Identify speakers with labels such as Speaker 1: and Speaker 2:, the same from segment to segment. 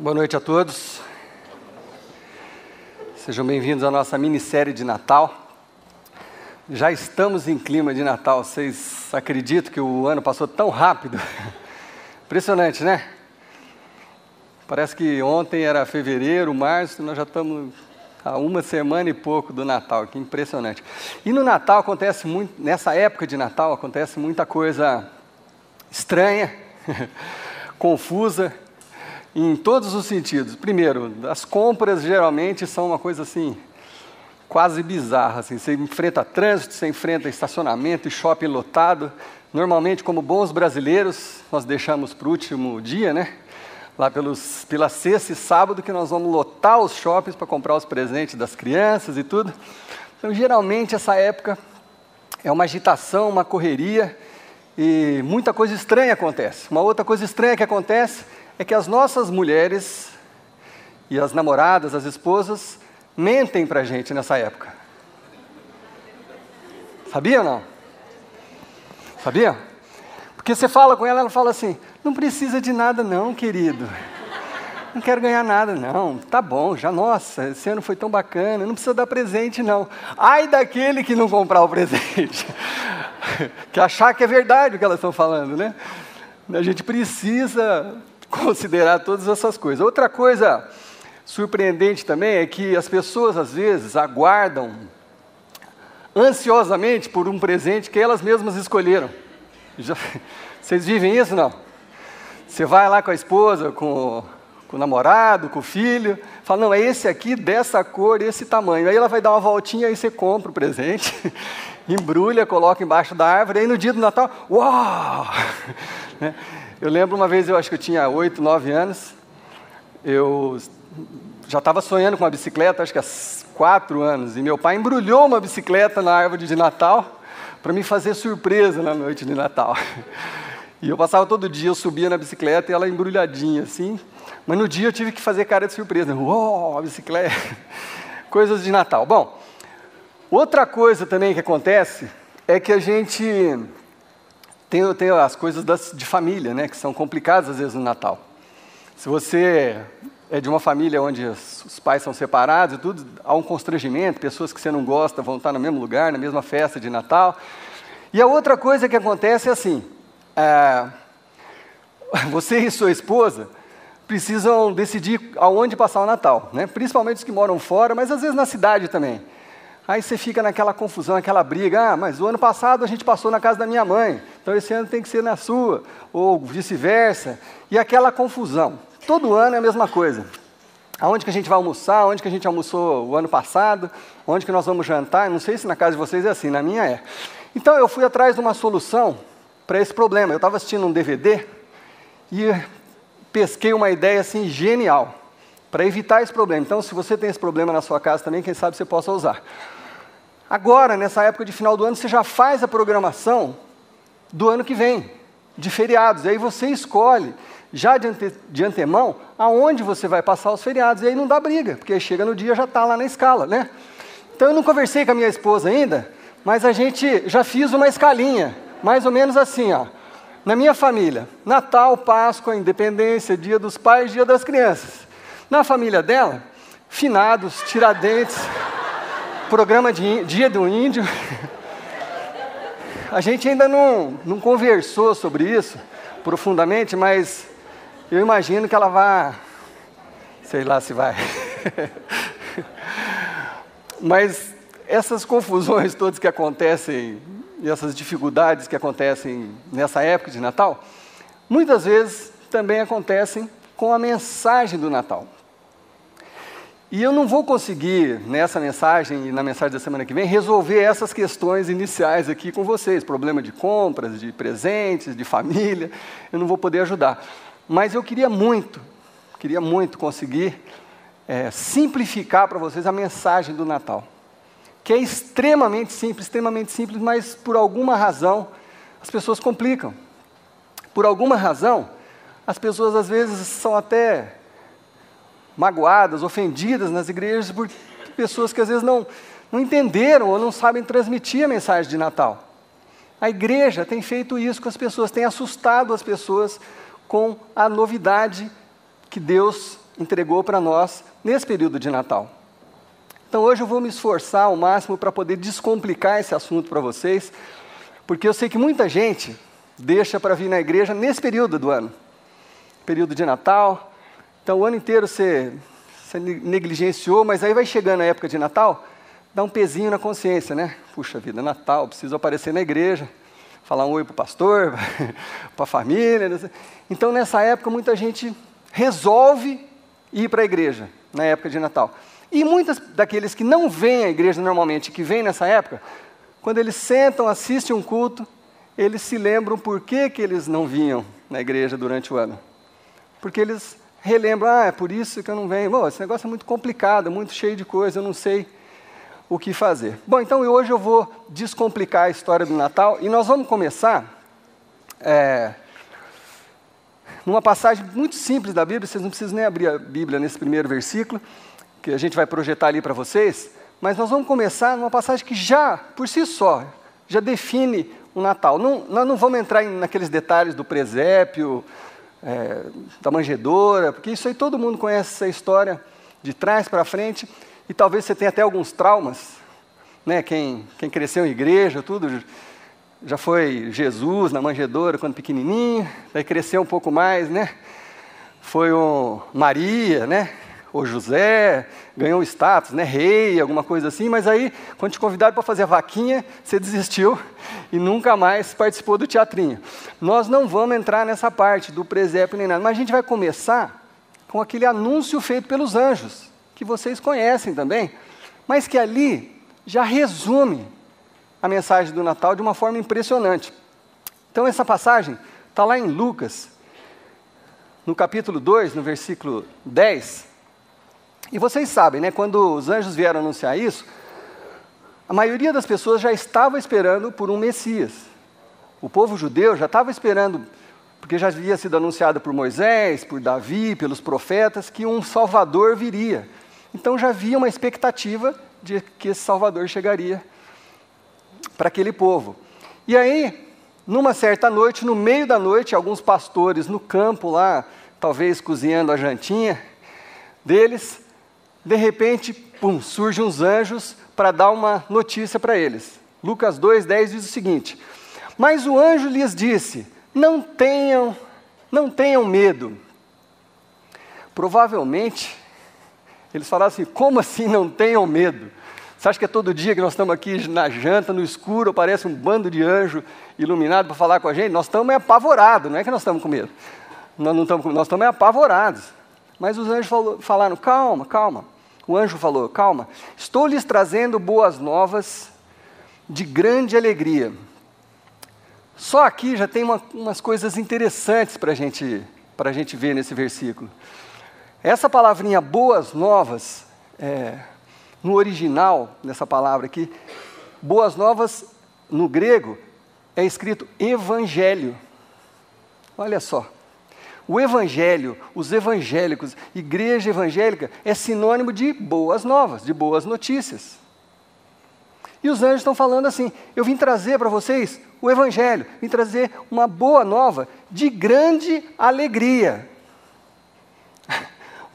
Speaker 1: Boa noite a todos. Sejam bem-vindos à nossa minissérie de Natal. Já estamos em clima de Natal. Vocês acreditam que o ano passou tão rápido? Impressionante, né? Parece que ontem era fevereiro, março, nós já estamos há uma semana e pouco do Natal. Que impressionante. E no Natal acontece muito, nessa época de Natal acontece muita coisa estranha, confusa, em todos os sentidos. Primeiro, as compras geralmente são uma coisa assim, quase bizarra. Assim. Você enfrenta trânsito, você enfrenta estacionamento e shopping lotado. Normalmente, como bons brasileiros, nós deixamos para o último dia, né? Lá pela sexta e sábado, que nós vamos lotar os shoppings para comprar os presentes das crianças e tudo. Então, geralmente, essa época é uma agitação, uma correria e muita coisa estranha acontece. Uma outra coisa estranha que acontece é que as nossas mulheres e as namoradas, as esposas, mentem para a gente nessa época. Sabia ou não? Sabia? Porque você fala com ela, ela fala assim, não precisa de nada não, querido. Não quero ganhar nada não. Tá bom, já, nossa, esse ano foi tão bacana, não precisa dar presente não. Ai daquele que não comprar o presente. Que achar que é verdade o que elas estão falando, né? A gente precisa considerar todas essas coisas. Outra coisa surpreendente também é que as pessoas, às vezes, aguardam ansiosamente por um presente que elas mesmas escolheram. Vocês vivem isso, não? Você vai lá com a esposa, com o namorado, com o filho, fala, não, é esse aqui, dessa cor, esse tamanho. Aí ela vai dar uma voltinha, aí você compra o presente, embrulha, coloca embaixo da árvore, aí no dia do Natal, uau! Eu lembro uma vez, eu acho que eu tinha 8, 9 anos, eu já estava sonhando com uma bicicleta, acho que há 4 anos, e meu pai embrulhou uma bicicleta na árvore de Natal para me fazer surpresa na noite de Natal. E eu passava todo dia, eu subia na bicicleta e ela embrulhadinha assim, mas no dia eu tive que fazer cara de surpresa. Uou, a bicicleta! Coisas de Natal. Bom, outra coisa também que acontece é que a gente tem as coisas de família, né, que são complicadas às vezes no Natal. Se você é de uma família onde os pais são separados e tudo, há um constrangimento, pessoas que você não gosta vão estar no mesmo lugar, na mesma festa de Natal. E a outra coisa que acontece é assim, você e sua esposa precisam decidir aonde passar o Natal, né? Principalmente os que moram fora, mas às vezes na cidade também. Aí você fica naquela confusão, aquela briga, mas o ano passado a gente passou na casa da minha mãe, então esse ano tem que ser na sua, ou vice-versa, e aquela confusão. Todo ano é a mesma coisa. Aonde que a gente vai almoçar, onde que a gente almoçou o ano passado, onde que nós vamos jantar, não sei se na casa de vocês é assim, na minha é. Então eu fui atrás de uma solução para esse problema. Eu estava assistindo um DVD e pesquei uma ideia assim genial para evitar esse problema. Então, se você tem esse problema na sua casa também, quem sabe você possa usar. Agora, nessa época de final do ano, você já faz a programação do ano que vem, de feriados. E aí você escolhe, já de antemão, aonde você vai passar os feriados. E aí não dá briga, porque aí chega no dia já está lá na escala, né? Então, eu não conversei com a minha esposa ainda, mas a gente já fez uma escalinha, mais ou menos assim, ó. Na minha família, Natal, Páscoa, Independência, Dia dos Pais, Dia das Crianças. Na família dela, finados, Tiradentes, programa de Dia do Índio. A gente ainda não conversou sobre isso profundamente, mas eu imagino que ela vai, sei lá se vai. Mas essas confusões todas que acontecem, e essas dificuldades que acontecem nessa época de Natal, muitas vezes também acontecem com a mensagem do Natal. E eu não vou conseguir, nessa mensagem e na mensagem da semana que vem, resolver essas questões iniciais aqui com vocês, problema de compras, de presentes, de família, eu não vou poder ajudar. Mas eu queria muito conseguir simplificar para vocês a mensagem do Natal, que é extremamente simples, mas por alguma razão as pessoas complicam. Por alguma razão, as pessoas às vezes são até magoadas, ofendidas nas igrejas por pessoas que às vezes não entenderam ou não sabem transmitir a mensagem de Natal. A igreja tem feito isso com as pessoas, tem assustado as pessoas com a novidade que Deus entregou para nós nesse período de Natal. Então hoje eu vou me esforçar ao máximo para poder descomplicar esse assunto para vocês, porque eu sei que muita gente deixa para vir na igreja nesse período do ano, período de Natal. Então o ano inteiro você negligenciou, mas aí vai chegando a época de Natal, dá um pezinho na consciência, né? Puxa vida, Natal, preciso aparecer na igreja, falar um oi para o pastor, para a família. Então nessa época muita gente resolve ir para a igreja, na época de Natal. E muitos daqueles que não vêm à igreja normalmente, que vêm nessa época, quando eles sentam, assistem um culto, eles se lembram por que eles não vinham na igreja durante o ano. Porque eles relembram, é por isso que eu não venho. Bom, esse negócio é muito complicado, muito cheio de coisa, eu não sei o que fazer. Bom, então hoje eu vou descomplicar a história do Natal, e nós vamos começar numa passagem muito simples da Bíblia. Vocês não precisam nem abrir a Bíblia nesse primeiro versículo, que a gente vai projetar ali para vocês, mas nós vamos começar numa passagem que já, por si só, já define o Natal. Nós não vamos entrar naqueles detalhes do presépio, da manjedoura, porque isso aí todo mundo conhece essa história de trás para frente, e talvez você tenha até alguns traumas, né? Quem cresceu em igreja, tudo, já foi Jesus na manjedoura quando pequenininho, daí cresceu um pouco mais, né? Foi o Maria, né? Ou José, ganhou status, né? Rei, alguma coisa assim, mas aí, quando te convidaram para fazer a vaquinha, você desistiu e nunca mais participou do teatrinho. Nós não vamos entrar nessa parte do presépio nem nada, mas a gente vai começar com aquele anúncio feito pelos anjos, que vocês conhecem também, mas que ali já resume a mensagem do Natal de uma forma impressionante. Então essa passagem está lá em Lucas, no capítulo 2, no versículo 10, e vocês sabem, né, quando os anjos vieram anunciar isso, a maioria das pessoas já estava esperando por um Messias. O povo judeu já estava esperando, porque já havia sido anunciado por Moisés, por Davi, pelos profetas, que um Salvador viria. Então já havia uma expectativa de que esse Salvador chegaria para aquele povo. E aí, numa certa noite, no meio da noite, alguns pastores no campo lá, talvez cozinhando a jantinha deles, de repente, surgem uns anjos para dar uma notícia para eles. Lucas 2:10 diz o seguinte: mas o anjo lhes disse, não tenham medo. Provavelmente, eles falaram assim, como assim não tenham medo? Você acha que é todo dia que nós estamos aqui na janta, no escuro, aparece um bando de anjo iluminado para falar com a gente? Nós estamos apavorados, não é que nós estamos com medo. Nós estamos apavorados. Mas os anjos falaram, calma, calma. O anjo falou, calma, estou lhes trazendo boas novas de grande alegria. Só aqui já tem umas coisas interessantes para a gente ver nesse versículo. Essa palavrinha boas novas, no original dessa palavra aqui, boas novas no grego é escrito evangelho. Olha só. O evangelho, os evangélicos, igreja evangélica, é sinônimo de boas novas, de boas notícias. E os anjos estão falando assim, eu vim trazer para vocês o evangelho, vim trazer uma boa nova de grande alegria.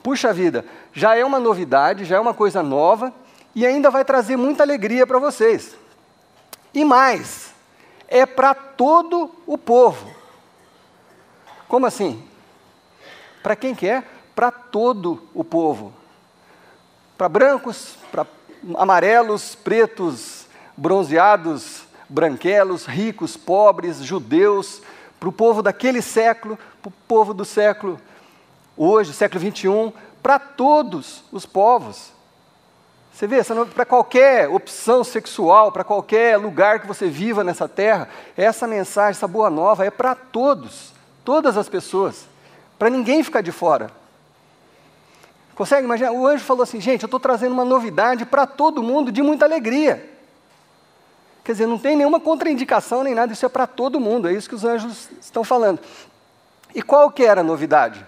Speaker 1: Puxa vida, já é uma novidade, já é uma coisa nova, e ainda vai trazer muita alegria para vocês. E mais, é para todo o povo. Como assim? Para quem que é? Para todo o povo. Para brancos, para amarelos, pretos, bronzeados, branquelos, ricos, pobres, judeus, para o povo daquele século, para o povo do século hoje, século 21, para todos os povos. Você vê, para qualquer opção sexual, para qualquer lugar que você viva nessa terra, essa mensagem, essa boa nova é para todos, todas as pessoas. Para ninguém ficar de fora. Consegue imaginar? O anjo falou assim, gente, eu estou trazendo uma novidade para todo mundo de muita alegria. Quer dizer, não tem nenhuma contraindicação nem nada, isso é para todo mundo, é isso que os anjos estão falando. E qual que era a novidade?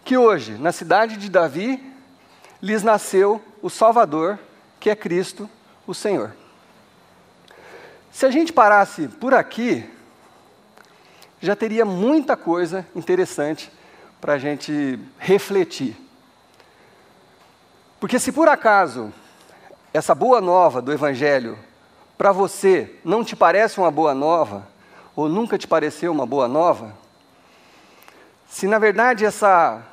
Speaker 1: Que hoje, na cidade de Davi, lhes nasceu o Salvador, que é Cristo, o Senhor. Se a gente parasse por aqui, já teria muita coisa interessante para a gente refletir. Porque se por acaso essa boa nova do Evangelho, para você, não te parece uma boa nova, ou nunca te pareceu uma boa nova, se na verdade essa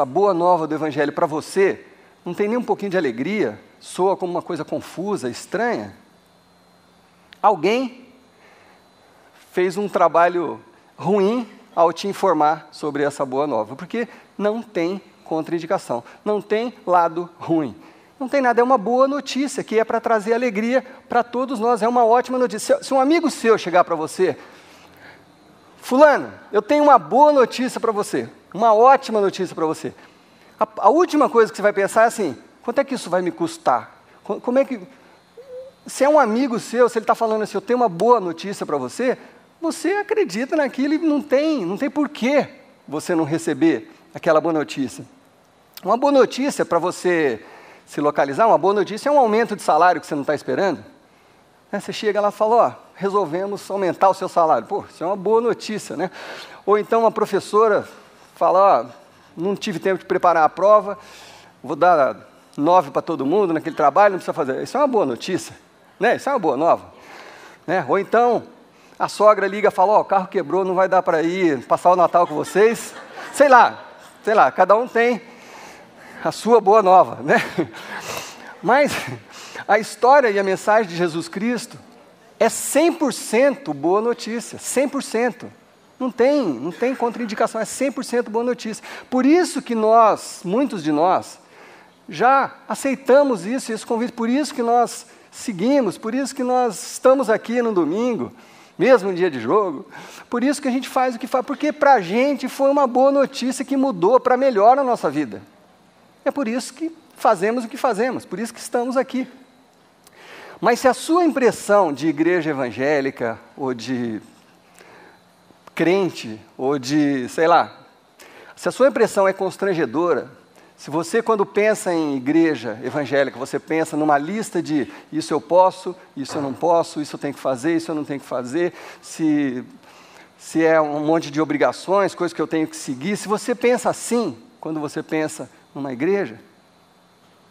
Speaker 1: boa nova do Evangelho para você não tem nem um pouquinho de alegria, soa como uma coisa confusa, estranha, alguém fez um trabalho ruim ao te informar sobre essa boa nova, porque não tem contraindicação, não tem lado ruim, não tem nada, é uma boa notícia, que é para trazer alegria para todos nós, é uma ótima notícia. Se um amigo seu chegar para você, fulano, eu tenho uma boa notícia para você, uma ótima notícia para você, a última coisa que você vai pensar é assim, quanto é que isso vai me custar? Como é que... Se é um amigo seu, se ele está falando assim, eu tenho uma boa notícia para você, você acredita naquilo e não tem porquê você não receber aquela boa notícia. Uma boa notícia para você se localizar, uma boa notícia é um aumento de salário que você não está esperando. Você chega lá e fala, ó, resolvemos aumentar o seu salário. Pô, isso é uma boa notícia, né? Ou então uma professora fala, ó, não tive tempo de preparar a prova, vou dar 9 para todo mundo naquele trabalho, não precisa fazer. Isso é uma boa notícia, né? Isso é uma boa nova. Né? Ou então, a sogra liga e fala, ó, o carro quebrou, não vai dar para ir passar o Natal com vocês. Sei lá, cada um tem a sua boa nova, né? Mas a história e a mensagem de Jesus Cristo é 100% boa notícia, 100%. Não tem contraindicação, é 100% boa notícia. Por isso que nós, muitos de nós, já aceitamos isso, esse convite, por isso que nós seguimos, por isso que nós estamos aqui no domingo, mesmo no dia de jogo, por isso que a gente faz o que faz, porque para a gente foi uma boa notícia que mudou para melhor a nossa vida. É por isso que fazemos o que fazemos, por isso que estamos aqui. Mas se a sua impressão de igreja evangélica, ou de crente, ou de, sei lá, se a sua impressão é constrangedora, se você, quando pensa em igreja evangélica, você pensa numa lista de isso eu posso, isso eu não posso, isso eu tenho que fazer, isso eu não tenho que fazer, se é um monte de obrigações, coisas que eu tenho que seguir, se você pensa assim, quando você pensa numa igreja,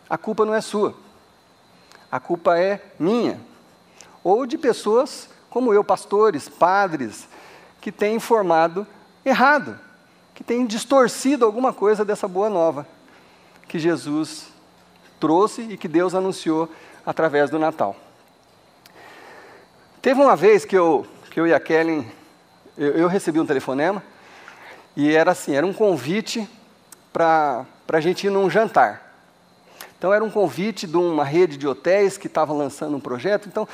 Speaker 1: a culpa não é sua, a culpa é minha, ou de pessoas como eu, pastores, padres, que têm informado errado, que têm distorcido alguma coisa dessa boa nova que Jesus trouxe e que Deus anunciou através do Natal. Teve uma vez que eu e a Kellen, eu recebi um telefonema, e era assim, era um convite para a gente ir num jantar. Então era um convite de uma rede de hotéis que estava lançando um projeto, então,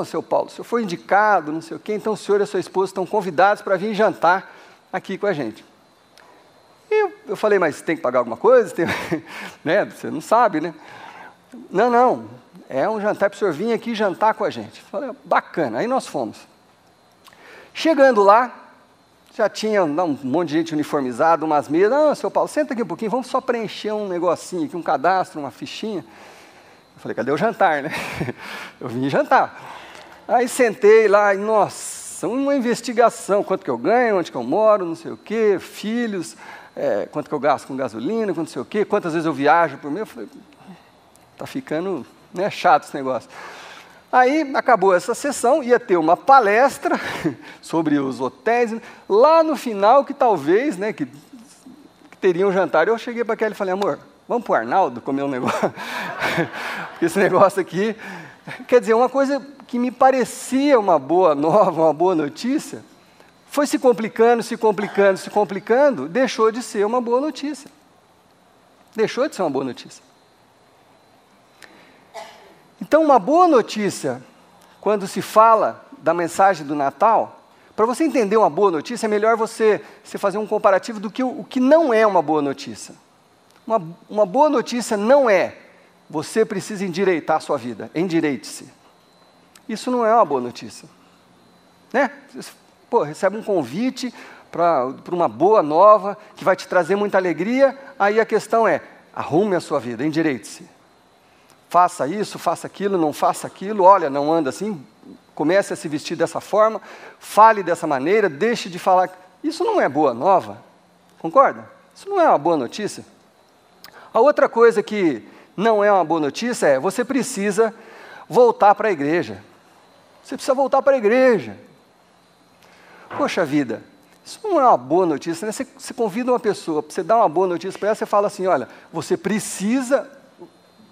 Speaker 1: seu Paulo, o senhor foi indicado, não sei o quê, então o senhor e a sua esposa estão convidados para vir jantar aqui com a gente. E eu falei, mas tem que pagar alguma coisa? Né? Você não sabe, né? Não, é um jantar para o senhor vir aqui jantar com a gente. Eu falei, bacana, aí nós fomos. Chegando lá, já tinha um monte de gente uniformizada, umas mesas, seu Paulo, senta aqui um pouquinho, vamos só preencher um negocinho aqui, um cadastro, uma fichinha. Eu falei, cadê o jantar, né? Eu vim jantar. Aí sentei lá e, nossa, uma investigação, quanto que eu ganho, onde que eu moro, não sei o quê, filhos, quanto que eu gasto com gasolina, quanto não sei o quê, quantas vezes eu viajo por mês. Eu falei, tá ficando, né, chato esse negócio. Aí acabou essa sessão, ia ter uma palestra sobre os hotéis, lá no final que talvez, né, que teria um jantar. Eu cheguei para Kelly e falei, amor, vamos para o Arnaldo comer um negócio? Porque esse negócio aqui, quer dizer, uma coisa que me parecia uma boa nova, uma boa notícia, foi se complicando, deixou de ser uma boa notícia. Deixou de ser uma boa notícia. Então, uma boa notícia, quando se fala da mensagem do Natal, para você entender uma boa notícia, é melhor você fazer um comparativo do que o que não é uma boa notícia. Uma boa notícia não é, você precisa endireitar a sua vida, endireite-se. Isso não é uma boa notícia. Né? Pô, recebe um convite para uma boa nova, que vai te trazer muita alegria, aí a questão é, arrume a sua vida, endireite-se. Faça isso, faça aquilo, não faça aquilo, olha, não anda assim, comece a se vestir dessa forma, fale dessa maneira, deixe de falar. Isso não é boa nova, concorda? Isso não é uma boa notícia. A outra coisa que não é uma boa notícia é: você precisa voltar para a igreja. Você precisa voltar para a igreja. Poxa vida, isso não é uma boa notícia, né? Você convida uma pessoa, você dá uma boa notícia para ela, você fala assim: olha, você precisa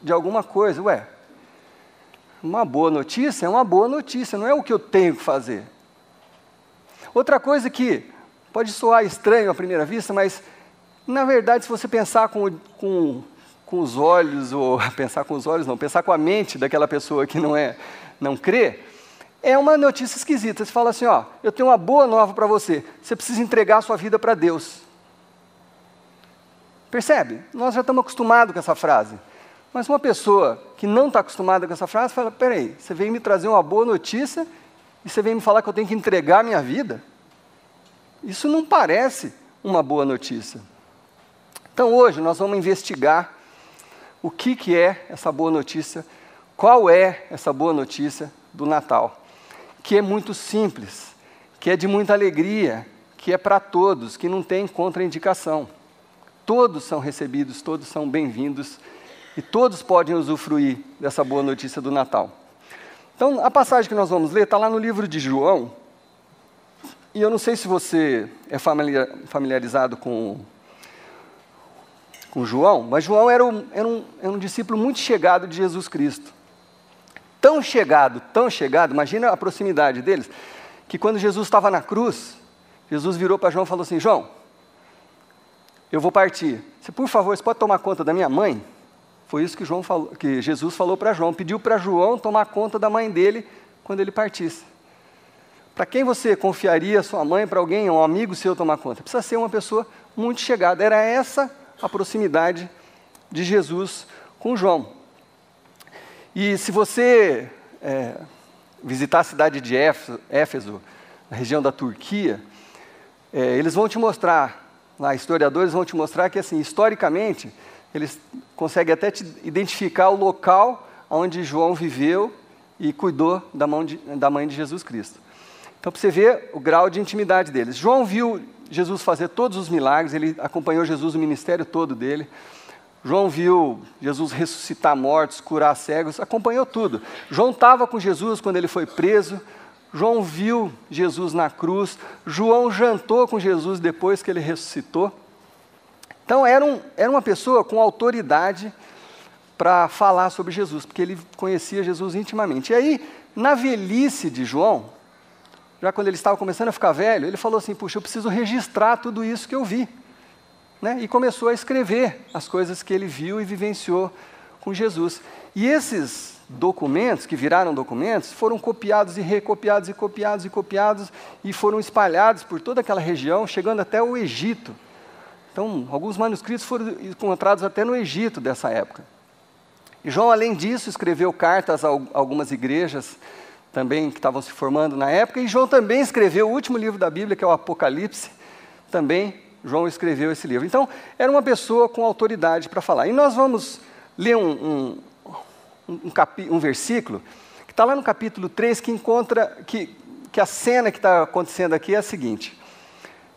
Speaker 1: de alguma coisa. Ué, uma boa notícia é uma boa notícia, não é o que eu tenho que fazer. Outra coisa que pode soar estranho à primeira vista, mas, na verdade, se você pensar com os olhos, ou pensar com os olhos não, pensar com a mente daquela pessoa que não crê, é uma notícia esquisita. Você fala assim: ó, eu tenho uma boa nova para você, você precisa entregar a sua vida para Deus. Percebe? Nós já estamos acostumados com essa frase. Mas uma pessoa que não está acostumada com essa frase, fala: peraí, você veio me trazer uma boa notícia e você veio me falar que eu tenho que entregar a minha vida? Isso não parece uma boa notícia. Então hoje nós vamos investigar o que é essa boa notícia, qual é essa boa notícia do Natal, que é muito simples, que é de muita alegria, que é para todos, que não tem contraindicação. Todos são recebidos, todos são bem-vindos e todos podem usufruir dessa boa notícia do Natal. Então, a passagem que nós vamos ler está lá no livro de João, e eu não sei se você é familiarizado com João, mas João era um discípulo muito chegado de Jesus Cristo. Tão chegado, imagina a proximidade deles, que quando Jesus estava na cruz, Jesus virou para João e falou assim: João, eu vou partir. Por favor, você pode tomar conta da minha mãe? Foi isso que Jesus falou para João, pediu para João tomar conta da mãe dele quando ele partisse. Para quem você confiaria a sua mãe, para alguém, um amigo seu tomar conta? Precisa ser uma pessoa muito chegada. Era essa a proximidade de Jesus com João. E se você visitar a cidade de Éfeso, na região da Turquia, eles vão te mostrar, lá historiadores vão te mostrar que, assim, historicamente, eles conseguem até te identificar o local onde João viveu e cuidou da mãe de Jesus Cristo. Então, para você ver o grau de intimidade deles. João viu Jesus fazer todos os milagres, ele acompanhou Jesus no ministério todo dele. João viu Jesus ressuscitar mortos, curar cegos, acompanhou tudo. João estava com Jesus quando ele foi preso. João viu Jesus na cruz. João jantou com Jesus depois que ele ressuscitou. Então, era uma pessoa com autoridade para falar sobre Jesus, porque ele conhecia Jesus intimamente. E aí, na velhice de João, já quando ele estava começando a ficar velho, ele falou assim: puxa, eu preciso registrar tudo isso que eu vi. Né? E começou a escrever as coisas que ele viu e vivenciou com Jesus. E esses documentos, que viraram documentos, foram copiados e recopiados e copiados e copiados e foram espalhados por toda aquela região, chegando até o Egito. Então, alguns manuscritos foram encontrados até no Egito dessa época. E João, além disso, escreveu cartas a algumas igrejas também que estavam se formando na época, e João também escreveu o último livro da Bíblia, que é o Apocalipse. Também João escreveu esse livro. Então, era uma pessoa com autoridade para falar. E nós vamos ler um versículo, que está lá no capítulo 3, que a cena que está acontecendo aqui é a seguinte: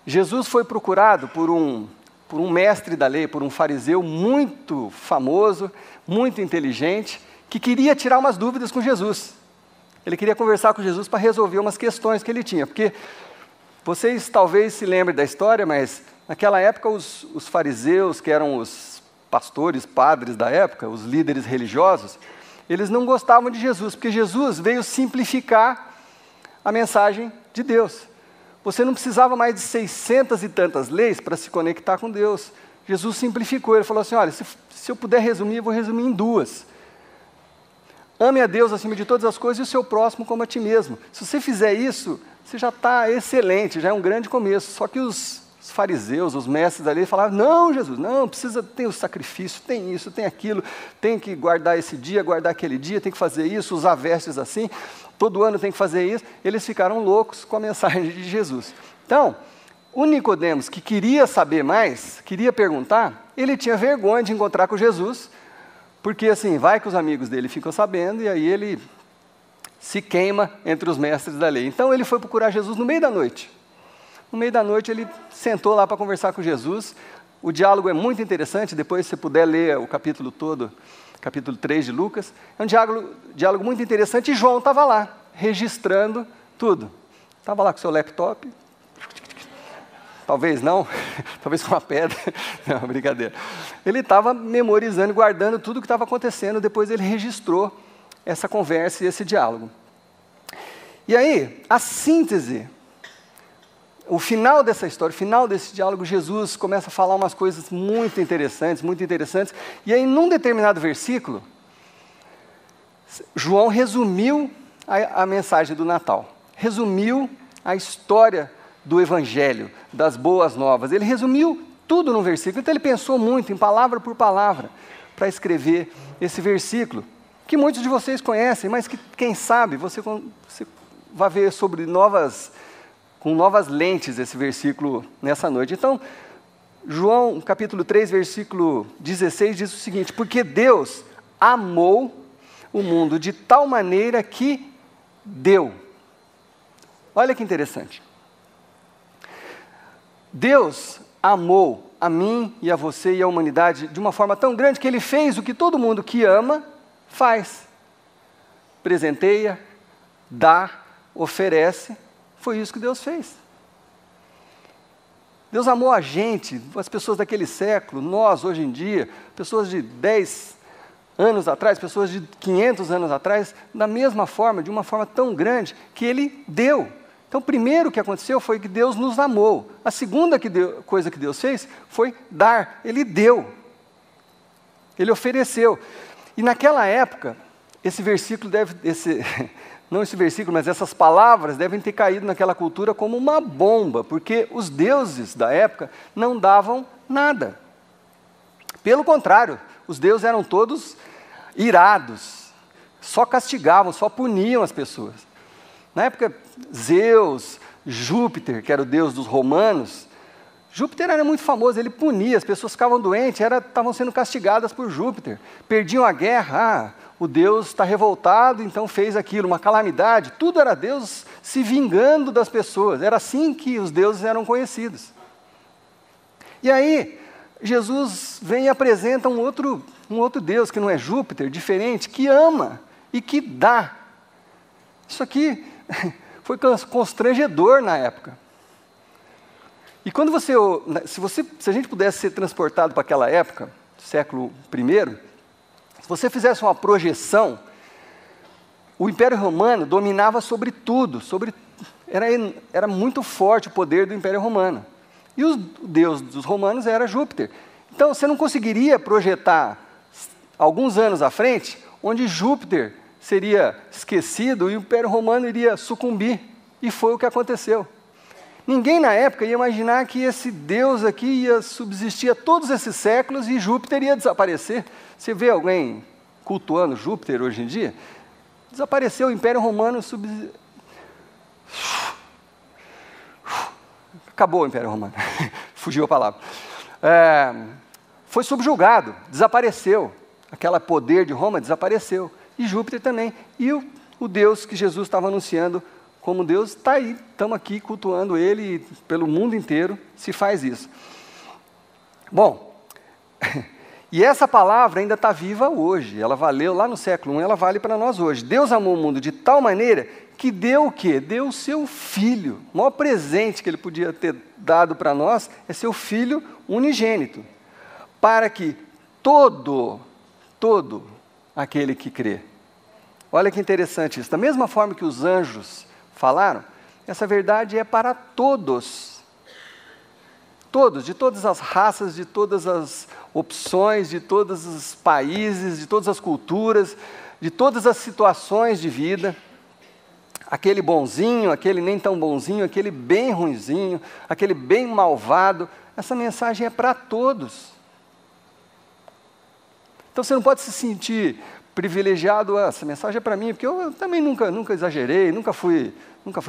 Speaker 1: Jesus foi procurado por um mestre da lei, por um fariseu muito famoso, muito inteligente, que queria tirar umas dúvidas com Jesus. Ele queria conversar com Jesus para resolver umas questões que ele tinha, porque vocês talvez se lembrem da história, mas naquela época os fariseus, que eram os pastores, padres da época, os líderes religiosos, eles não gostavam de Jesus, porque Jesus veio simplificar a mensagem de Deus. Você não precisava mais de 600 e tantas leis para se conectar com Deus. Jesus simplificou, ele falou assim: olha, se eu puder resumir, eu vou resumir em 2. Ame a Deus acima de todas as coisas e o seu próximo como a ti mesmo. Se você fizer isso, você já está excelente, já é um grande começo. Só que os fariseus, os mestres da lei falavam: não, Jesus, não, tem o sacrifício, tem isso, tem aquilo, tem que guardar esse dia, guardar aquele dia, tem que fazer isso, usar vestes assim, todo ano tem que fazer isso. Eles ficaram loucos com a mensagem de Jesus. Então, o Nicodemos, que queria saber mais, queria perguntar, ele tinha vergonha de encontrar com Jesus, porque assim, vai que os amigos dele ficam sabendo, e aí ele se queima entre os mestres da lei. Então ele foi procurar Jesus no meio da noite, No meio da noite ele sentou lá para conversar com Jesus. O diálogo é muito interessante, depois se você puder ler o capítulo todo, capítulo 3 de Lucas. É um diálogo muito interessante e João estava lá, registrando tudo. Estava lá com o seu laptop, talvez não, talvez com uma pedra, não, brincadeira. Ele estava memorizando e guardando tudo o que estava acontecendo, depois ele registrou essa conversa e esse diálogo. E aí, a síntese, o final dessa história, o final desse diálogo, Jesus começa a falar umas coisas muito interessantes, e aí num determinado versículo, João resumiu a mensagem do Natal, resumiu a história do Evangelho, das boas novas. Ele resumiu tudo no versículo, então ele pensou muito, em palavra por palavra, para escrever esse versículo, que muitos de vocês conhecem, mas que, quem sabe, você vai ver com novas lentes esse versículo nessa noite. Então, João, capítulo 3, versículo 16, diz o seguinte: porque Deus amou o mundo de tal maneira que deu. Olha que interessante. Deus amou a mim e a você e a humanidade de uma forma tão grande que Ele fez o que todo mundo que ama faz. Presenteia, dá, oferece. Foi isso que Deus fez. Deus amou a gente, as pessoas daquele século, nós hoje em dia, pessoas de 10 anos atrás, pessoas de 500 anos atrás, da mesma forma, de uma forma tão grande, que Ele deu. Então, o primeiro que aconteceu foi que Deus nos amou. A segunda coisa que Deus fez foi dar. Ele deu. Ele ofereceu. E naquela época, esse versículo não esse versículo, mas essas palavras devem ter caído naquela cultura como uma bomba, porque os deuses da época não davam nada. Pelo contrário, os deuses eram todos irados, só castigavam, só puniam as pessoas. Na época, Zeus, Júpiter, que era o deus dos romanos, Júpiter era muito famoso, ele punia, as pessoas ficavam doentes, estavam sendo castigadas por Júpiter, perdiam a guerra, o Deus está revoltado, então fez aquilo, uma calamidade, tudo era Deus se vingando das pessoas, era assim que os deuses eram conhecidos. E aí, Jesus vem e apresenta um outro Deus, que não é Júpiter, diferente, que ama e que dá. Isso aqui foi constrangedor na época. E quando se a gente pudesse ser transportado para aquela época, século I, se você fizesse uma projeção, o Império Romano dominava sobre tudo, era muito forte o poder do Império Romano. E o deus dos romanos era Júpiter. Então, você não conseguiria projetar alguns anos à frente, onde Júpiter seria esquecido e o Império Romano iria sucumbir. E foi o que aconteceu. Ninguém na época ia imaginar que esse Deus aqui ia subsistir a todos esses séculos e Júpiter ia desaparecer. Você vê alguém cultuando Júpiter hoje em dia? Desapareceu o Império Romano, acabou o Império Romano, fugiu a palavra. Foi subjugado, desapareceu. Aquele poder de Roma desapareceu. E Júpiter também. E o Deus que Jesus estava anunciando como Deus está aí. Estamos aqui cultuando Ele e pelo mundo inteiro se faz isso. Bom, e essa palavra ainda está viva hoje. Ela valeu lá no século I, ela vale para nós hoje. Deus amou o mundo de tal maneira que deu o quê? Deu o seu Filho. O maior presente que Ele podia ter dado para nós é seu Filho unigênito. Para que todo aquele que crê. Olha que interessante isso. Da mesma forma que os anjos falaram, essa verdade é para todos. Todos, de todas as raças, de todas as opções, de todos os países, de todas as culturas, de todas as situações de vida. Aquele bonzinho, aquele nem tão bonzinho, aquele bem ruinzinho, aquele bem malvado. Essa mensagem é para todos. Então você não pode se sentir privilegiado, essa mensagem é para mim, porque eu também nunca exagerei, nunca fui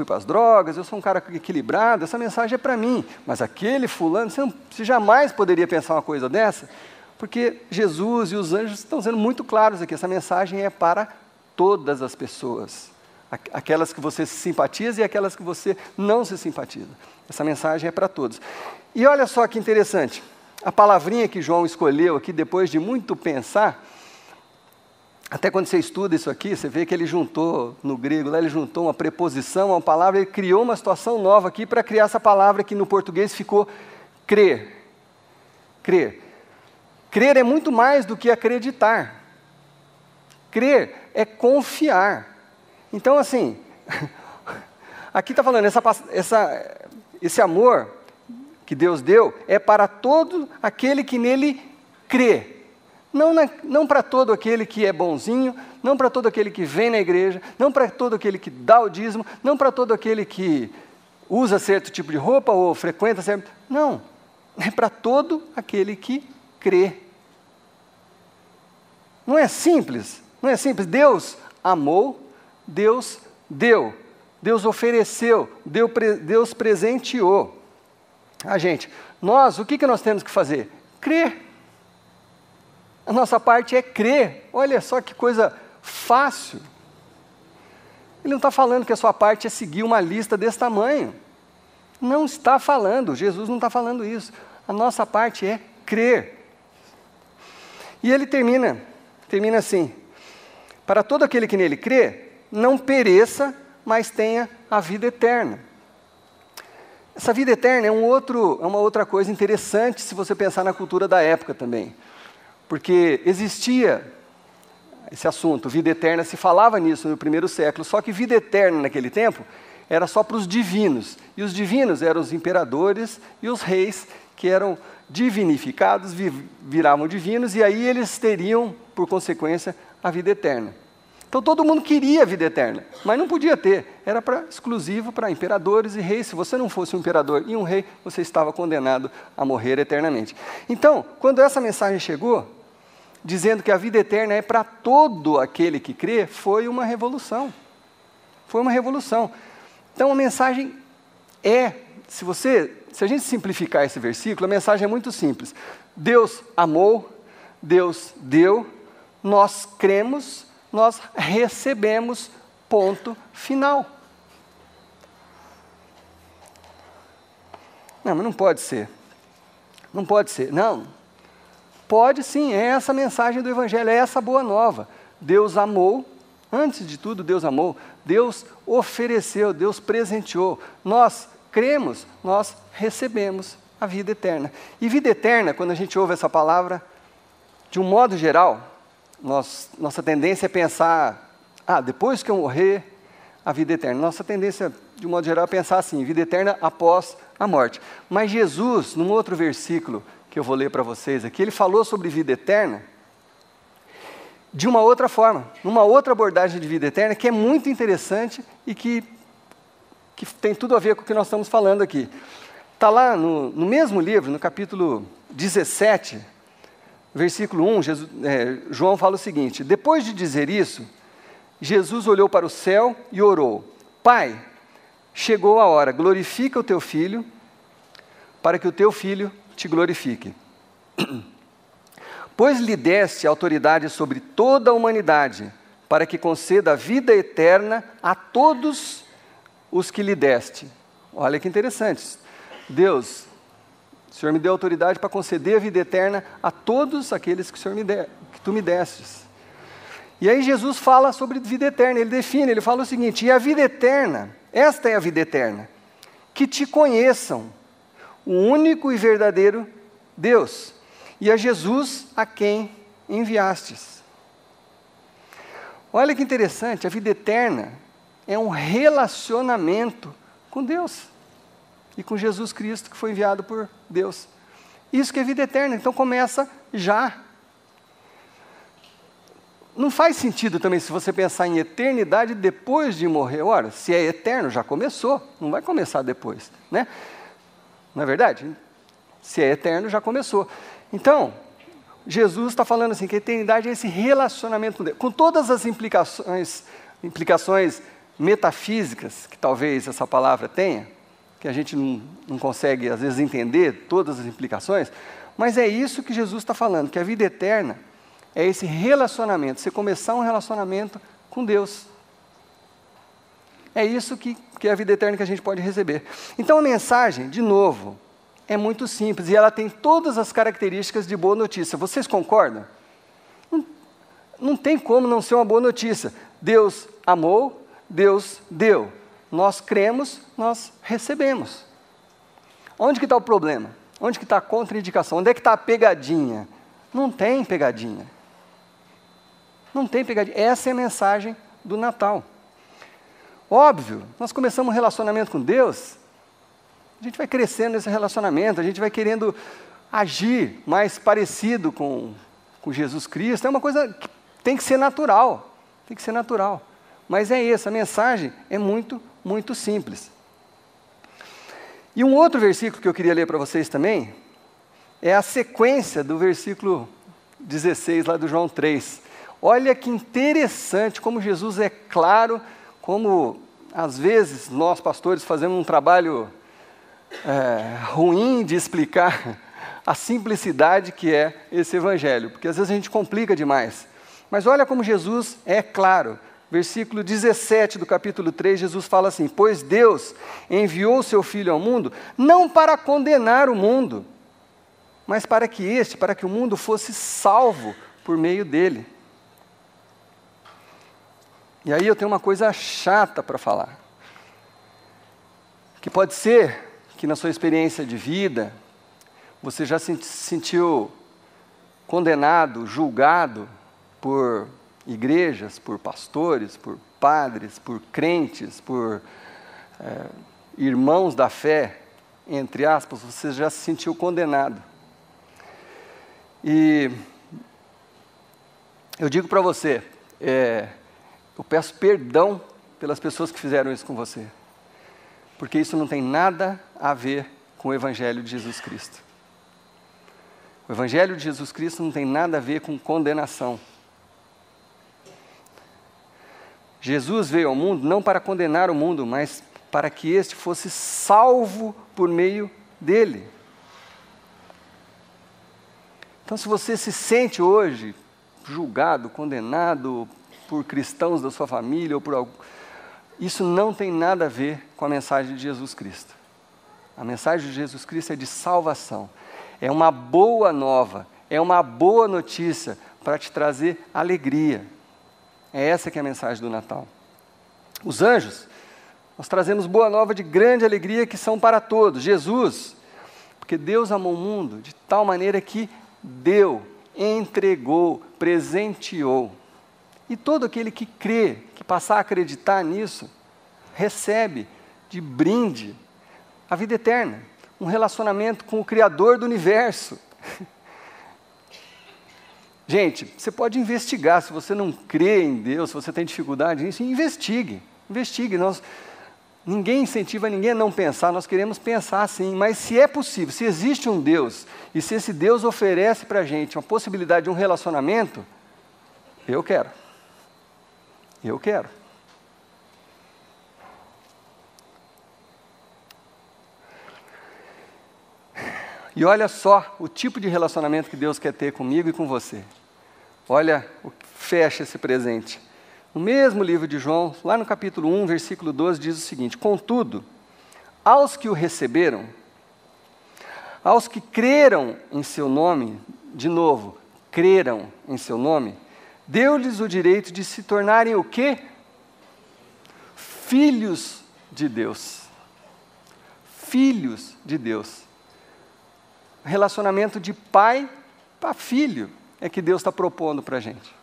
Speaker 1: para as drogas, eu sou um cara equilibrado, essa mensagem é para mim. Mas aquele fulano, você jamais poderia pensar uma coisa dessa, porque Jesus e os anjos estão sendo muito claros aqui, essa mensagem é para todas as pessoas. aquelas que você se simpatiza e aquelas que você não se simpatiza. Essa mensagem é para todos. E olha só que interessante, a palavrinha que João escolheu aqui, depois de muito pensar, até quando você estuda isso aqui, você vê que ele juntou, no grego, lá ele juntou uma preposição, uma palavra, ele criou uma situação nova aqui para criar essa palavra que no português ficou crer. Crer. Crer é muito mais do que acreditar. Crer é confiar. Então, assim, aqui está falando, esse amor que Deus deu é para todo aquele que nele crê. Não para todo aquele que é bonzinho, não para todo aquele que vem na igreja, não para todo aquele que dá o dízimo, não para todo aquele que usa certo tipo de roupa ou frequenta certo... Não, é para todo aquele que crê. Não é simples, não é simples. Deus amou, Deus deu, Deus ofereceu, Deus presenteou. Gente, o que nós temos que fazer? Crer. A nossa parte é crer. Olha só que coisa fácil. Ele não está falando que a sua parte é seguir uma lista desse tamanho. Não está falando, Jesus não está falando isso. A nossa parte é crer. E ele termina assim: para todo aquele que nele crê, não pereça, mas tenha a vida eterna. Essa vida eterna é uma outra coisa interessante se você pensar na cultura da época também. Porque existia esse assunto, vida eterna, se falava nisso no primeiro século, só que vida eterna naquele tempo era só para os divinos. E os divinos eram os imperadores e os reis que eram divinificados, viravam divinos, e aí eles teriam, por consequência, a vida eterna. Então todo mundo queria a vida eterna, mas não podia ter, era exclusivo para imperadores e reis. Se você não fosse um imperador e um rei, você estava condenado a morrer eternamente. Então, quando essa mensagem chegou, dizendo que a vida eterna é para todo aquele que crê, foi uma revolução. Foi uma revolução. Então a mensagem se a gente simplificar esse versículo, a mensagem é muito simples. Deus amou, Deus deu, nós cremos, nós recebemos, ponto final. Não, mas não pode ser. Não pode ser. Não. Pode sim, é essa a mensagem do Evangelho, é essa boa nova. Deus amou, antes de tudo Deus amou, Deus ofereceu, Deus presenteou. Nós cremos, nós recebemos a vida eterna. E vida eterna, quando a gente ouve essa palavra, de um modo geral, nossa tendência é pensar, depois que eu morrer, a vida eterna. Nossa tendência, de um modo geral, é pensar assim, vida eterna após a morte. Mas Jesus, num outro versículo que eu vou ler para vocês aqui, ele falou sobre vida eterna de uma outra forma, numa outra abordagem de vida eterna, que é muito interessante e que tem tudo a ver com o que nós estamos falando aqui. Está lá no mesmo livro, no capítulo 17, versículo 1, João fala o seguinte: depois de dizer isso, Jesus olhou para o céu e orou: Pai, chegou a hora, glorifica o teu Filho, para que o teu Filho te glorifique. Pois lhe deste autoridade sobre toda a humanidade, para que conceda a vida eterna a todos os que lhe deste. Olha que interessante. Deus, o Senhor me deu autoridade para conceder a vida eterna a todos aqueles que tu me destes. E aí Jesus fala sobre vida eterna, ele define, ele fala o seguinte: e a vida eterna, esta é a vida eterna, que te conheçam, o único e verdadeiro Deus, e a Jesus a quem enviastes. Olha que interessante, a vida eterna é um relacionamento com Deus e com Jesus Cristo, que foi enviado por Deus. Isso que é vida eterna, então começa já. Não faz sentido também se você pensar em eternidade depois de morrer. Ora, se é eterno, já começou, não vai começar depois, né? Não é verdade? Se é eterno, já começou. Então, Jesus está falando assim, que a eternidade é esse relacionamento com Deus, com todas as implicações metafísicas que talvez essa palavra tenha, que a gente não consegue, às vezes, entender todas as implicações, mas é isso que Jesus está falando, que a vida eterna é esse relacionamento, você começar um relacionamento com Deus. É isso que é a vida eterna que a gente pode receber. Então a mensagem, de novo, é muito simples e ela tem todas as características de boa notícia. Vocês concordam? Não tem como não ser uma boa notícia. Deus amou, Deus deu. Nós cremos, nós recebemos. Onde que está o problema? Onde que está a contraindicação? Onde é que está a pegadinha? Não tem pegadinha. Não tem pegadinha. Essa é a mensagem do Natal. Óbvio, nós começamos um relacionamento com Deus, a gente vai crescendo nesse relacionamento, a gente vai querendo agir mais parecido com Jesus Cristo. É uma coisa que tem que ser natural. Tem que ser natural. Mas é isso, a mensagem é muito, muito simples. E um outro versículo que eu queria ler para vocês também, é a sequência do versículo 16, lá do João 3. Olha que interessante como Jesus é claro, como às vezes nós pastores fazemos um trabalho ruim de explicar a simplicidade que é esse evangelho, porque às vezes a gente complica demais. Mas olha como Jesus é claro. Versículo 17 do capítulo 3, Jesus fala assim: pois Deus enviou o seu Filho ao mundo, não para condenar o mundo, mas para que o mundo fosse salvo por meio dele. E aí eu tenho uma coisa chata para falar, que pode ser que na sua experiência de vida, você já se sentiu condenado, julgado por igrejas, por pastores, por padres, por crentes, por irmãos da fé, entre aspas, você já se sentiu condenado. E eu digo para você, eu peço perdão pelas pessoas que fizeram isso com você, porque isso não tem nada a ver com o Evangelho de Jesus Cristo. O Evangelho de Jesus Cristo não tem nada a ver com condenação. Jesus veio ao mundo não para condenar o mundo, mas para que este fosse salvo por meio dele. Então, se você se sente hoje julgado, condenado por cristãos da sua família, ou por algum, isso não tem nada a ver com a mensagem de Jesus Cristo. A mensagem de Jesus Cristo é de salvação. É uma boa nova, é uma boa notícia para te trazer alegria. É essa que é a mensagem do Natal. Os anjos, nós trazemos boa nova de grande alegria que são para todos. Jesus, porque Deus amou o mundo de tal maneira que deu, entregou, presenteou. E todo aquele que crê, que passar a acreditar nisso, recebe de brinde a vida eterna, um relacionamento com o Criador do universo. Gente, você pode investigar, se você não crê em Deus, se você tem dificuldade nisso, investigue. Ninguém incentiva ninguém a não pensar, nós queremos pensar sim, mas se é possível, se existe um Deus, e se esse Deus oferece para a gente uma possibilidade de um relacionamento, eu quero. Eu quero. E olha só o tipo de relacionamento que Deus quer ter comigo e com você. Olha o que fecha esse presente. No mesmo livro de João, lá no capítulo 1, versículo 12, diz o seguinte: contudo, aos que o receberam, aos que creram em seu nome, de novo, creram em seu nome, deu-lhes o direito de se tornarem o quê? Filhos de Deus. Filhos de Deus. Relacionamento de pai para filho é que Deus está propondo para a gente.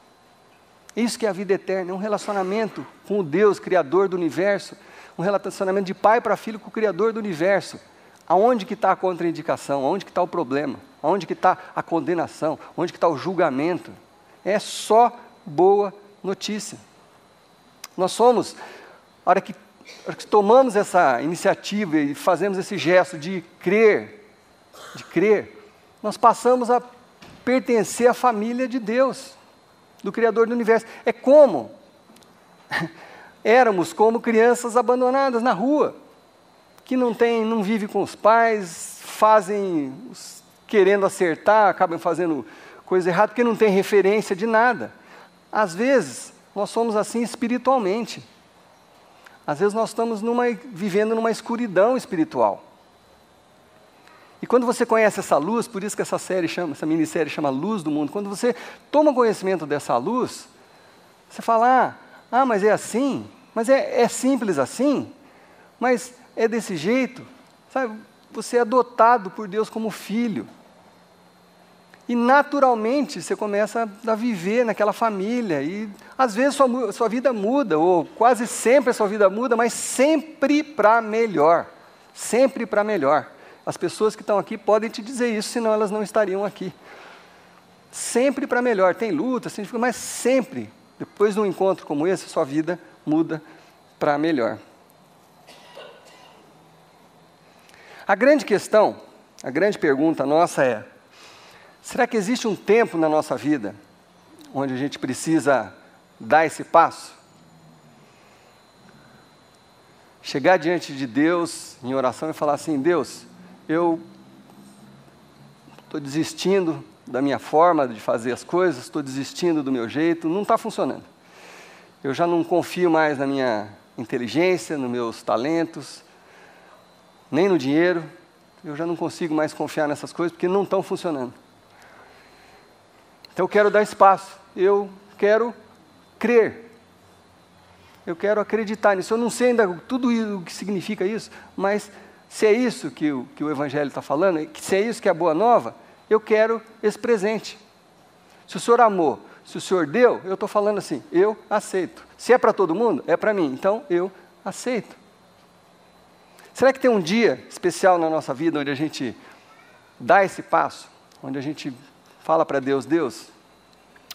Speaker 1: Isso que é a vida eterna, é um relacionamento com o Deus, Criador do universo, um relacionamento de pai para filho com o Criador do universo. Aonde que está a contraindicação? Aonde que está o problema? Aonde que está a condenação? Onde que está o julgamento? É só boa notícia. Nós somos, a hora que tomamos essa iniciativa e fazemos esse gesto de crer, nós passamos a pertencer à família de Deus, do Criador do universo. É como éramos como crianças abandonadas na rua, que não vivem com os pais, fazem querendo acertar, acabam fazendo coisa errada, porque não tem referência de nada. Às vezes, nós somos assim espiritualmente. Às vezes nós estamos vivendo numa escuridão espiritual. E quando você conhece essa luz, por isso que essa minissérie chama Luz do Mundo, quando você toma conhecimento dessa luz, você fala, mas é assim? Mas é simples assim? Mas é desse jeito? Sabe? Você é adotado por Deus como filho. E naturalmente você começa a viver naquela família. E às vezes sua vida muda, ou quase sempre a sua vida muda, mas sempre para melhor. Sempre para melhor. As pessoas que estão aqui podem te dizer isso, senão elas não estariam aqui. Sempre para melhor. Tem luta, mas sempre, depois de um encontro como esse, sua vida muda para melhor. A grande questão, a grande pergunta nossa é: será que existe um tempo na nossa vida onde a gente precisa dar esse passo? Chegar diante de Deus em oração e falar assim: Deus, eu estou desistindo da minha forma de fazer as coisas, estou desistindo do meu jeito, não está funcionando. Eu já não confio mais na minha inteligência, nos meus talentos, nem no dinheiro. Eu já não consigo mais confiar nessas coisas porque não estão funcionando. Então eu quero dar espaço, eu quero crer, eu quero acreditar nisso. Eu não sei ainda tudo o que significa isso, mas se é isso que o Evangelho está falando, se é isso que é a boa nova, eu quero esse presente. Se o Senhor amou, se o Senhor deu, eu estou falando assim, eu aceito. Se é para todo mundo, é para mim, então eu aceito. Será que tem um dia especial na nossa vida onde a gente dá esse passo, onde a gente fala para Deus: Deus,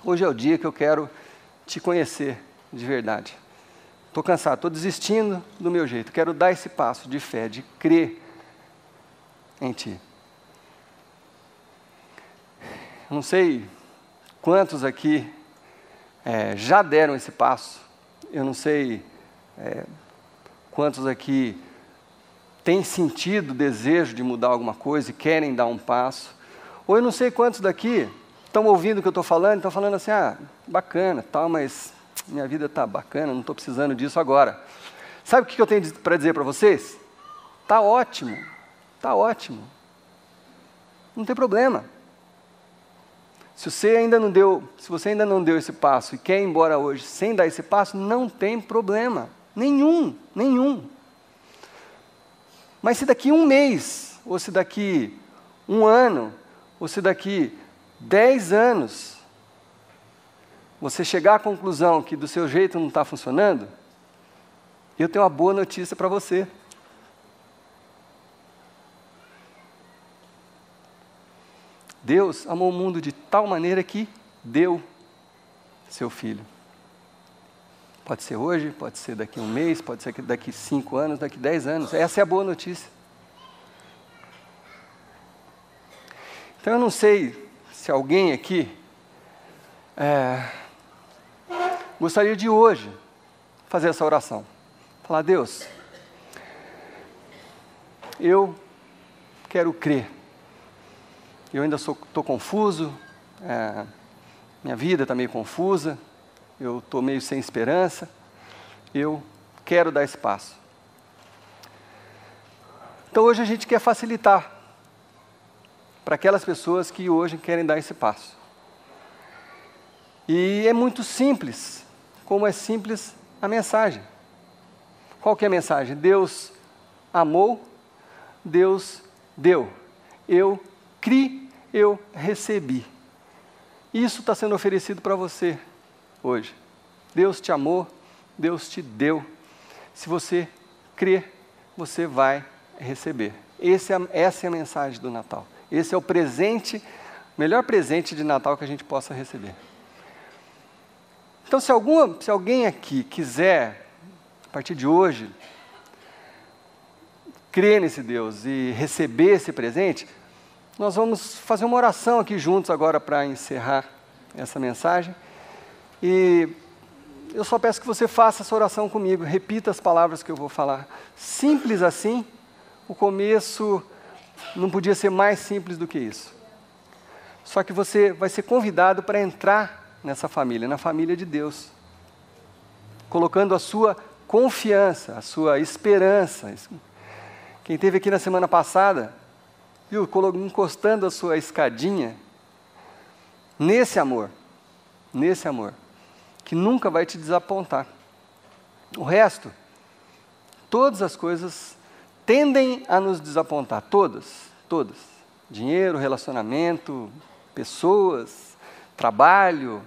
Speaker 1: hoje é o dia que eu quero te conhecer de verdade. Estou cansado, estou desistindo do meu jeito, quero dar esse passo de fé, de crer em Ti. Não sei quantos aqui já deram esse passo, eu não sei quantos aqui têm sentido o desejo de mudar alguma coisa e querem dar um passo, ou eu não sei quantos daqui estão ouvindo o que eu estou falando, estão falando assim: bacana, tal, mas minha vida está bacana, não estou precisando disso agora. Sabe o que eu tenho para dizer para vocês? Está ótimo, está ótimo. Não tem problema. Se você ainda não deu esse passo e quer ir embora hoje sem dar esse passo, não tem problema. Nenhum. Mas se daqui um mês, ou se daqui um ano, ou se daqui 10 anos, você chegar à conclusão que do seu jeito não está funcionando, eu tenho uma boa notícia para você. Deus amou o mundo de tal maneira que deu seu Filho. Pode ser hoje, pode ser daqui um mês, pode ser daqui 5 anos, daqui 10 anos. Essa é a boa notícia. Então eu não sei se alguém aqui gostaria de hoje fazer essa oração. Falar: Deus, eu quero crer. Eu ainda estou confuso, minha vida está meio confusa, eu estou meio sem esperança, eu quero dar esse passo. Então hoje a gente quer facilitar para aquelas pessoas que hoje querem dar esse passo. E é muito simples, como é simples a mensagem. Qual que é a mensagem? Deus amou, Deus deu. Eu criei, eu recebi. Isso está sendo oferecido para você hoje. Deus te amou, Deus te deu. Se você crer, você vai receber. Essa é a mensagem do Natal. Esse é o presente, o melhor presente de Natal que a gente possa receber. Então, se alguém aqui quiser, a partir de hoje, crer nesse Deus e receber esse presente, nós vamos fazer uma oração aqui juntos agora para encerrar essa mensagem. E eu só peço que você faça essa oração comigo, repita as palavras que eu vou falar. Simples assim, o começo não podia ser mais simples do que isso. Só que você vai ser convidado para entrar nessa família, na família de Deus, colocando a sua confiança, a sua esperança. Quem esteve aqui na semana passada, viu, encostando a sua escadinha nesse amor, que nunca vai te desapontar. O resto, todas as coisas tendem a nos desapontar, todas. Dinheiro, relacionamento, pessoas, trabalho,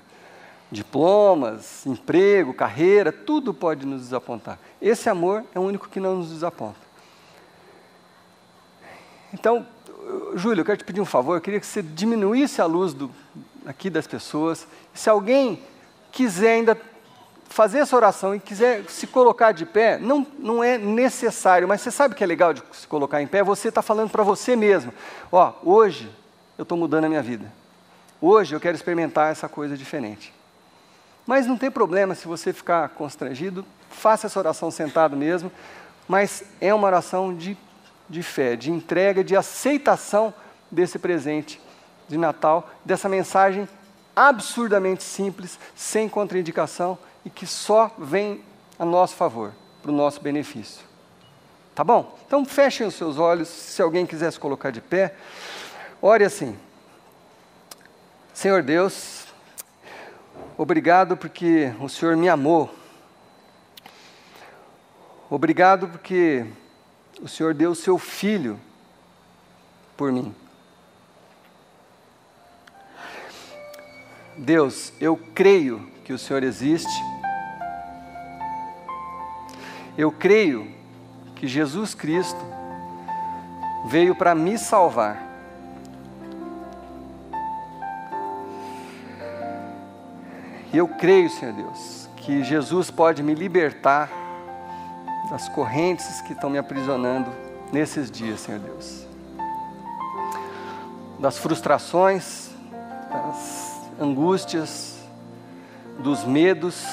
Speaker 1: diplomas, emprego, carreira, tudo pode nos desapontar. Esse amor é o único que não nos desaponta. Então, Júlio, eu quero te pedir um favor, eu queria que você diminuísse a luz aqui das pessoas. Se alguém quiser ainda fazer essa oração e quiser se colocar de pé, não é necessário, mas você sabe o que é legal de se colocar em pé? Você está falando para você mesmo, hoje eu estou mudando a minha vida, hoje eu quero experimentar essa coisa diferente. Mas não tem problema se você ficar constrangido, faça essa oração sentado mesmo, mas é uma oração de fé, de entrega, de aceitação desse presente de Natal, dessa mensagem absurdamente simples, sem contraindicação, e que só vem a nosso favor, para o nosso benefício. Tá bom? Então fechem os seus olhos, se alguém quiser se colocar de pé, ore assim: Senhor Deus, obrigado porque o Senhor me amou, obrigado porque o Senhor deu o seu Filho por mim. Deus, eu creio que o Senhor existe, eu creio que Jesus Cristo veio para me salvar. E eu creio, Senhor Deus, que Jesus pode me libertar das correntes que estão me aprisionando nesses dias, Senhor Deus. Das frustrações, das angústias, dos medos,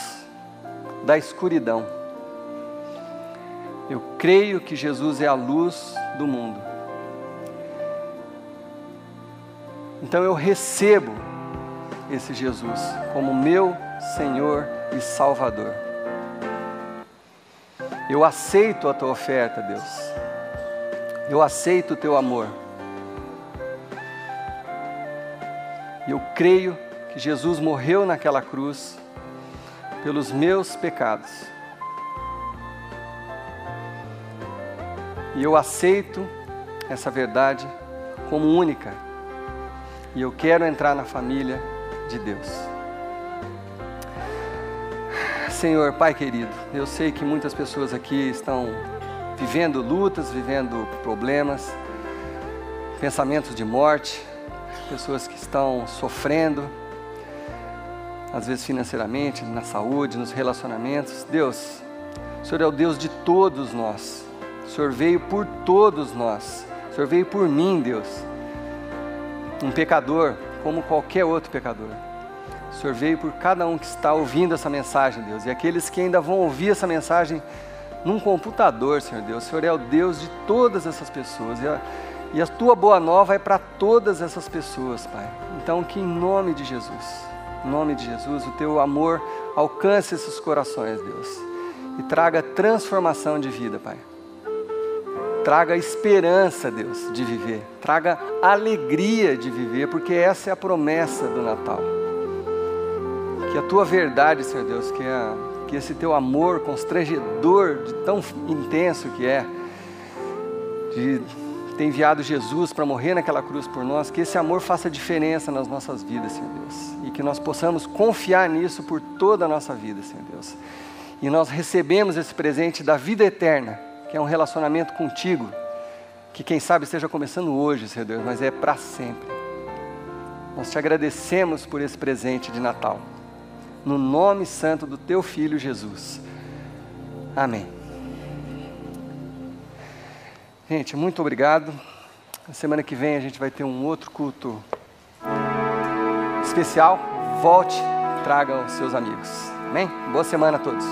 Speaker 1: da escuridão. Eu creio que Jesus é a luz do mundo. Então eu recebo esse Jesus como meu Senhor e Salvador. Eu aceito a tua oferta, Deus. Eu aceito o teu amor. Eu creio que Jesus morreu naquela cruz pelos meus pecados. E eu aceito essa verdade como única. E eu quero entrar na família de Deus. Senhor, Pai querido, eu sei que muitas pessoas aqui estão vivendo lutas, vivendo problemas, pensamentos de morte, pessoas que estão sofrendo, às vezes financeiramente, na saúde, nos relacionamentos. Deus, o Senhor é o Deus de todos nós. O Senhor veio por todos nós. O Senhor veio por mim, Deus. Um pecador, como qualquer outro pecador. O Senhor veio por cada um que está ouvindo essa mensagem, Deus. E aqueles que ainda vão ouvir essa mensagem num computador, Senhor Deus. O Senhor é o Deus de todas essas pessoas. E a tua boa nova é para todas essas pessoas, Pai. Então, que em nome de Jesus, o teu amor alcance esses corações, Deus. E traga transformação de vida, Pai. Traga esperança, Deus, de viver. Traga alegria de viver, porque essa é a promessa do Natal. Que a tua verdade, Senhor Deus, que esse teu amor constrangedor, de tão intenso que é, de ter enviado Jesus para morrer naquela cruz por nós, que esse amor faça diferença nas nossas vidas, Senhor Deus. E que nós possamos confiar nisso por toda a nossa vida, Senhor Deus. E nós recebemos esse presente da vida eterna, que é um relacionamento contigo, que quem sabe esteja começando hoje, Senhor Deus, mas é para sempre. Nós te agradecemos por esse presente de Natal, no nome santo do teu Filho Jesus. Amém. Gente, muito obrigado. Na semana que vem a gente vai ter um outro culto especial. Volte, traga os seus amigos. Amém? Boa semana a todos.